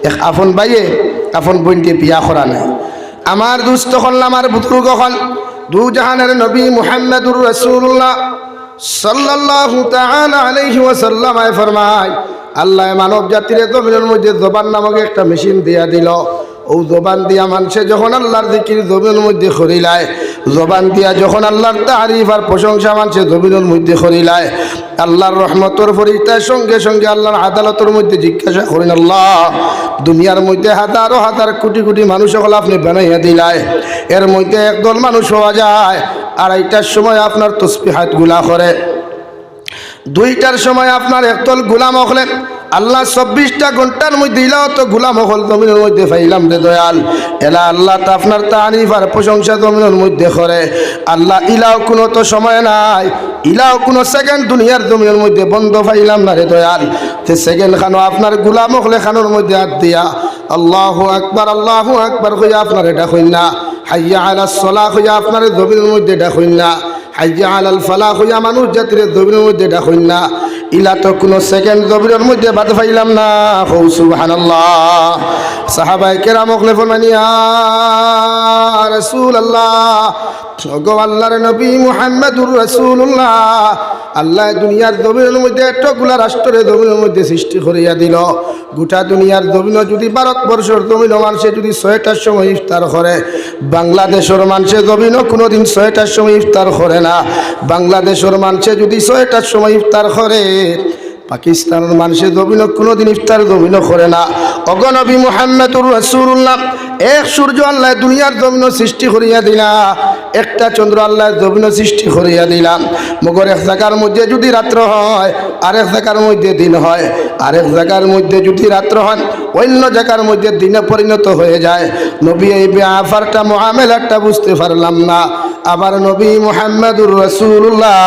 এক আপন ভাইয়ে আপন বোনকে বিয়া করা নাই। আমার দুস্থ হল, আমার বুজুর্গ হল, দু জাহানের নবী মুহাম্মদুর রাসূলুল্লাহ সাল্লাল্লাহু তাআলা আলাইহি ওয়াসাল্লাম ফরমায়, আল্লাহ মানব জাতির জমিনের মধ্যে জবান নামক একটা মেশিন দিয়া দিল। ও জবান দিয়া মানুষে যখন আল্লাহর জিকির জমিনের মধ্যে করিলায়, জবান দিয়া যখন আল্লাহর তারিফ আর প্রশংসা মানুষে জমিনের মধ্যে করিলায়, আল্লাহর রহমতের ফরিস্তার সঙ্গে সঙ্গে আল্লাহর আদালতের মধ্যে জিজ্ঞাসা করেন, আল্লাহ দুনিয়ার মধ্যে হাজারো হাজার কোটি কোটি মানুষ সকল আপনি বানাইয়া দিলায়, এর মধ্যে একদল মানুষ হওয়া যায় 2টার সময় আপনার তসবিহাত গুলা করে, 2টার সময় আপনার একদল গোলাম হলেন। আল্লাহ 24টা ঘন্টার মধ্যে ইলাও তো গোলাম হল জমিনের মধ্যে পাইলাম রে দয়াল। এলা আল্লাহ তো আপনার তারিফ আর প্রশংসা জমিনের মধ্যে করে। আল্লাহ ইলাও কোনো তো সময় নাই, ইলাও কোনো সেকেন্ড দুনিয়ার জমিনের মধ্যে বন্ধ পাইলাম না রে দয়াল। সে সেকেন্ড খানো আপনার গোলাম হলে খানোর মধ্যে হাত দিয়া আল্লাহু আকবার হইয়া আপনার এটা হইন না, হাইয়া আলাস সালাহ হইয়া আপনার জমিনের মধ্যে এটা হইন না, হাইয়া আলাল ফালাহ হইয়া মানুষ জাতির জমিনের মধ্যে এটা হইন না। ইলা তো কোনো সেকেন্ড জমিনের মধ্যে বাদ পাইলাম না। হৌ সুবহানাল্লাহ। সাহাবায়ে কেরাম হলে ফরমানি, ইয়া রাসূলুল্লাহ, ওগো আল্লাহর নবী মুহাম্মদুর রাসূলুল্লাহ, আল্লাহ দুনিয়ার জমিনের মধ্যে এতগুলা রাষ্ট্রের জমিনের মধ্যে সৃষ্টি করিয়া দিল। গোটা দুনিয়ার জমিন যদি ভারতবর্ষের জমিন মানুষে যদি 6টার সময় ইফতার করে, বাংলাদেশের মানুষে জমিনও কোনোদিন 6টার সময় ইফতার করে না। বাংলাদেশের মানুষে যদি 6টার সময় ইফতার করে, পাকিস্তানের মানুষের জমিনও কোনোদিন ইফতার জমিনও করে না। অগনবী মুহাম্মদুর রাসূলুল্লাহ, এক সূর্য আল্লাহ দুনিয়ার জমিন সৃষ্টি করিয়া দিলা, একটা চন্দ্র আল্লাহ জমিন সৃষ্টি করিয়া দিলাম। মগর এক জায়গার মধ্যে যদি রাত্র হয়, আরেক জায়গার মধ্যে দিন হয়, আরেক জায়গার মধ্যে যদি রাত্র হয়, অন্য জায়গার মধ্যে দিনে পরিণত হয়ে যায়। নবী এই ব্যাপারটা মুআমেলাটা বুঝতে পারলাম না। আবার নবী মুহাম্মদুর রাসূলুল্লাহ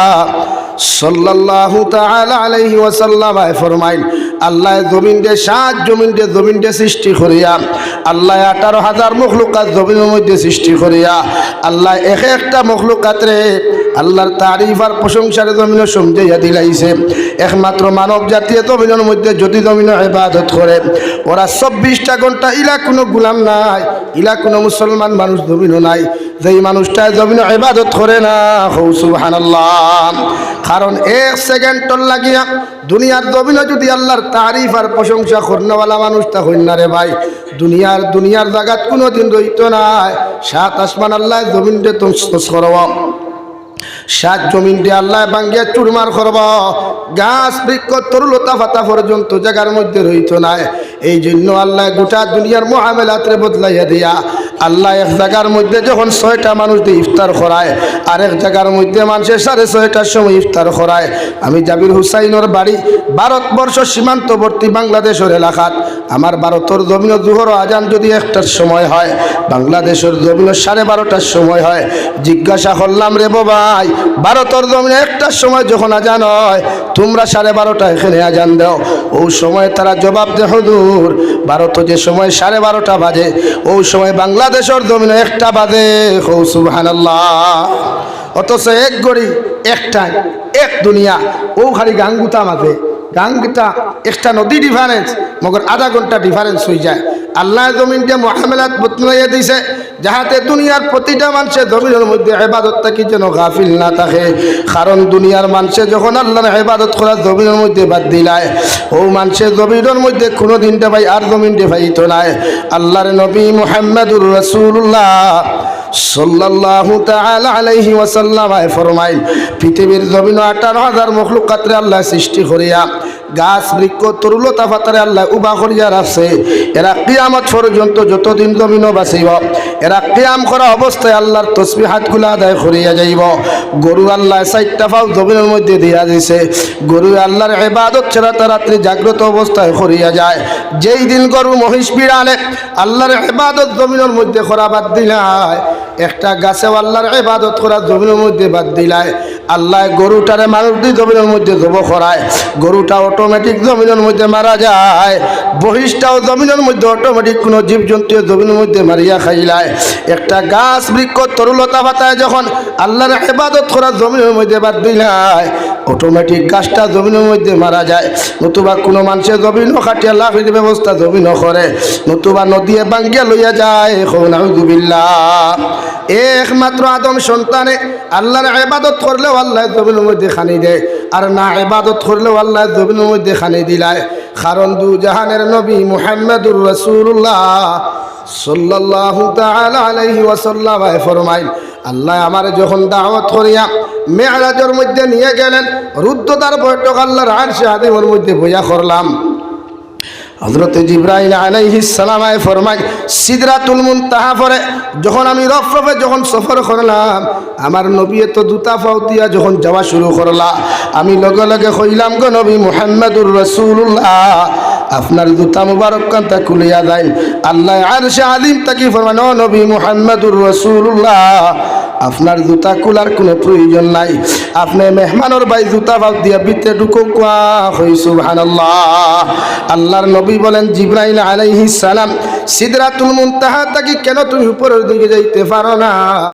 সাল্লাল্লাহু তাআলা আলাইহি ওয়াসাল্লাম ফরমাইন, আল্লাহ জমিনকে 7 জমিনকে সৃষ্টি করিয়া, আল্লাহ 18,000 মখলুকাত জমিনের মধ্যে সৃষ্টি করিয়া, আল্লাহ এক একটা মখলুকাত রে আল্লাহর তারিফ আর প্রশংসার জমিনে সমঝাইয়া দিলাইছে। একমাত্র মানব জাতীয় জমিনের মধ্যে যদি জমিনে ইবাদত করে, ওরা 24টা ঘন্টা, ইলা কোনো গোলাম নাই, ইলা কোনো মুসলমান মানুষ জমিনও নাই যেই মানুষটা জমিনে ইবাদত করে না। হৌ সুবহানাল্লাহ। কারণ 1 সেকেন্ডর লাগিয়া দুনিয়ার জমিনে যদি আল্লাহর তারিফ আর প্রশংসা করনেওয়ালা মানুষটা হইন না রে ভাই, দুনিয়ার জায়গাত কোনোদিন রইত নাই। 7 আসমান আল্লাহ জমিনকে তসনস করব, 7 জমিনকে আল্লাহ ভাঙ্গিয়া চুরমার করব, গাছ বৃক্ষ তরুলতা পাতা পর্যন্ত জায়গার মধ্যে রইত নাই। এই জন্য আল্লাহ গোটা দুনিয়ার মুআমেলাতরে বদলাইয়া দিয়া আল্লাহ এক জায়গার মধ্যে যখন 6টা মানুষ দিয়ে ইফতার করায়, আরেক জায়গার মধ্যে মানুষের 6:30টার সময় ইফতার করায়। আমি জাবির হুসাইনের বাড়ি ভারতবর্ষ সীমান্তবর্তী বাংলাদেশের এলাকাত। আমার ভারতের জমিন জোহর আজান যদি 1টার সময় হয়, বাংলাদেশের জমিন 12:30টার সময় হয়। জিজ্ঞাসা করলাম, রে ভাই, ভারতের জমিন 1টার সময় যখন আজান হয়, তোমরা 12:30 এখানে আজান দাও। ওই সময় তারা জবাব দেয়, হুজুর ভারত যে সময় 12:30 বাজে, ওই সময় বাংলাদেশের জমিনে 1টা বাজে। হৌ সুবহানাল্লাহ। অথচ এক গড়ি একটাই, এক দুনিয়া। ও খালি গাঙ্গুতা মাঝে গাঙ্গটা একটা নদী ডিফারেন্স, মগর আধা ঘন্টা ডিফারেন্স হয়ে যায়। আল্লাহ জমিনকে মুআমেলাত বদলাইয়া দিছে, যাহাতে দুনিয়ার প্রতিটা মানুষের জমিনের মধ্যে ইবাদত থাকি যেন গাফিল না থাকে। কারণ দুনিয়ার মানুষে যখন আল্লাহর ইবাদত করার জমিনের মধ্যে বাদ দিলায়, ও মানুষের জমিনের মধ্যে কোনো দিনটা ভাই আর জমিনটা পাইতো নাই। আল্লাহর নবী মুহাম্মদুর রাসূলুল্লাহ সাল্লাল্লাহু তাআলা আলাইহি ওয়াসাল্লাম ফরমাইন, পৃথিবীর জমিন 18,000 মখলুকাতরে আল্লাহ সৃষ্টি করিয়া গাছ বৃক্ষ তরুলতা পাতারে আল্লাহ উবা করিয়া রাখছে। এরা কিয়ামত পর্যন্ত যতদিন জমিনও বাঁচিব, এরা কিয়াম করা অবস্থায় আল্লাহর তসবিহাতগুলো আদায় করিয়া যাইব। গরু আল্লাহ 4টা পাও জমিনের মধ্যে দিয়া দিছে। গরু আল্লাহর ইবাদত ছাড়া তার রাত্রি জাগ্রত অবস্থায় করিয়া যায়। যেই দিন গরু মহিষ বিড়ালে আল্লাহর ইবাদত জমিনের মধ্যে করা বাদ দিলায়, একটা গাছে আল্লাহর ইবাদত করা জমিনের মধ্যে বাদ দিলায়, আল্লাহ গরুটারে মানুষ দিয়ে জমিনের মধ্যে জব করায়। গরুটা অটোমেটিক জমিনের মধ্যে মারা যায়, মহিষটাও জমিনের মধ্যে অটোমেটিক কোনো জীবজন্তু জমিনের মধ্যে মারিয়া খাইলায়। একটা গাছ বৃক্ষ তরুলতা পাতায় যখন আল্লাহর ইবাদত করা জমিনের মধ্যে বাদ দিলায়, অটোমেটিক গাছটা জমিনের মধ্যে মারা যায়, নতুবা কোনো মানুষের জমিন খাটিয়া লাফের ব্যবস্থা জমিন করে, নতুবা নদী ভাঙ্গিয়া লইয়া যায়। নাউযুবিল্লাহ। একমাত্র আদম সন্তানে আল্লাহর ইবাদত করলেও আল্লাহ জমিনের মধ্যে খানি দেয়, আর না ইবাদত করলেও আল্লাহ জমিনের মধ্যে খানি দিলায়। কারণ দু জাহানের নবী মুহাম্মদুর রাসূলুল্লাহ সাল্লাল্লাহু তাআলা আলাইহি ওয়াসাল্লাম ফরমাইল, আল্লাহ আমারে যখন দাওয়াত করিয়া মেরাজের মধ্যে নিয়ে গেলেন, রুদ্ধতার বৈঠক আল্লাহর আরশে আযীমের মধ্যে বইয়া করলাম। হযরত জিবরাইল আলাইহিস সালাম ফরমায়, সিদরাতুল মুনতাহা পরে যখন আমি রফরফে যখন সফর করলাম, আমার নবী তো দুটা পাও দিয়া যখন যাওয়া শুরু করলা, আমি লগে লগে কইলাম, গো নবী মুহাম্মদুর রাসূলুল্লাহ, আপনার জুতা মুবারক কান্তা খুলিয়া যায়। আল্লাহ আরশে আযীম তাকি ফরমান, ও নবী মুহাম্মদুর রাসূলুল্লাহ, আপনার জুতা খোলার কোনো প্রয়োজন নাই, আপনি মেহমানের ভাই জুতা পাও দিয়া ভিতরে ঢুকো কোয়া হই। সুবহানাল্লাহ। আল্লাহর নবী বলেন, জিবরাইল আলাইহিস সালাম, সিদরাতুল মুনতাহা তাকি কেন তুমি উপরের দিকে যাইতে পারো না?